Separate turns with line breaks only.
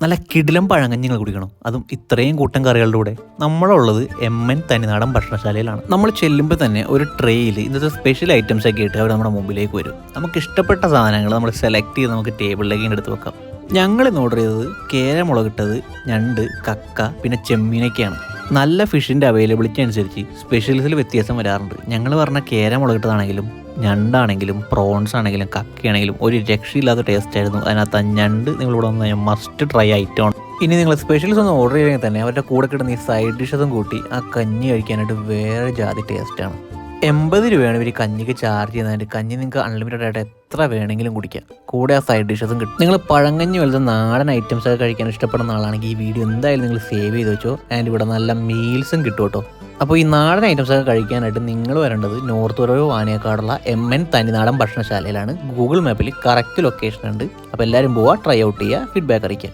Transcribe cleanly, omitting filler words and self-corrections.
നല്ല കിടിലം പഴങ്കഞ്ഞി നിങ്ങൾ കുടിക്കണം. അതും ഇത്രയും കൂട്ടം കറികളുടെ കൂടെ. നമ്മളുള്ളത് MN തനിനാടൻ ഭക്ഷണശാലയിലാണ്. നമ്മൾ ചെല്ലുമ്പോൾ തന്നെ ഒരു ട്രേയിൽ ഇന്നത്തെ സ്പെഷ്യൽ ഐറ്റംസ് ഒക്കെ ഇട്ട് അവർ നമ്മുടെ മുമ്പിലേക്ക് വരും. നമുക്ക് ഇഷ്ടപ്പെട്ട സാധനങ്ങൾ നമ്മൾ സെലക്ട് ചെയ്ത് നമുക്ക് ടേബിളിലേക്ക് എടുത്ത് വെക്കാം. ഞങ്ങൾ ഇന്ന് ഓർഡർ ചെയ്തത് കേര മുളകിട്ടത്, ഞണ്ട്, കക്ക, പിന്നെ ചെമ്മീനൊക്കെയാണ്. നല്ല ഫിഷിൻ്റെ അവൈലബിലിറ്റി അനുസരിച്ച് സ്പെഷ്യൽസിൽ വ്യത്യാസം വരാറുണ്ട്. ഞങ്ങൾ പറഞ്ഞ കേര മുളകിട്ടതാണെങ്കിലും ഞണ്ടാണെങ്കിലും പ്രോൺസ് ആണെങ്കിലും കക്കയാണെങ്കിലും ഒരു രക്ഷയില്ലാത്ത ടേസ്റ്റ് ആയിരുന്നു. അതിനകത്ത് ഞണ്ട് നിങ്ങളിവിടെ വന്ന് മസ്റ്റ് ട്രൈ ഐറ്റമാണ്. ഇനി നിങ്ങൾ സ്പെഷ്യൽസ് ഒന്ന് ഓർഡർ ചെയ്യണമെങ്കിൽ തന്നെ അവരുടെ കൂടെ കിട്ടുന്ന ഈ സൈഡ് ഡിഷസും കൂട്ടി ആ കഞ്ഞി കഴിക്കാനായിട്ട് വേറെ ജാതി ടേസ്റ്റാണ്. 80 രൂപയാണ് ഇവർ കഞ്ഞിക്ക് ചാർജ് ചെയ്യുന്നതിൻ്റെ. കഞ്ഞി നിങ്ങൾക്ക് അൺലിമിറ്റഡ് ആയിട്ട് എത്ര വേണമെങ്കിലും കുടിക്കാം. കൂടെ ആ സൈഡ് ഡിഷസും കിട്ടും. നിങ്ങൾ പഴങ്കഞ്ഞി പോലത്തെ നാടൻ ഐറ്റംസ് ഒക്കെ കഴിക്കാൻ ഇഷ്ടപ്പെടുന്ന ആളാണെങ്കിൽ ഈ വീഡിയോ എന്തായാലും നിങ്ങൾ സേവ് ചെയ്ത് വെച്ചോ. ആൻഡ് ഇവിടെ നല്ല മീൽസും കിട്ടും കേട്ടോ. അപ്പോൾ ഈ നാടൻ ഐറ്റംസ് ഒക്കെ കഴിക്കാനായിട്ട് നിങ്ങൾ വരേണ്ടത് നോർത്ത് വരവ് വാനിയക്കാടുള്ള MN തനിനാടൻ ഭക്ഷണശാലയിലാണ്. ഗൂഗിൾ മാപ്പിൽ കറക്റ്റ് ലൊക്കേഷൻ ഉണ്ട്. അപ്പോൾ എല്ലാവരും പോവുക, ട്രൈ ഔട്ട് ചെയ്യുക, ഫീഡ്ബാക്ക് അറിയിക്കുക.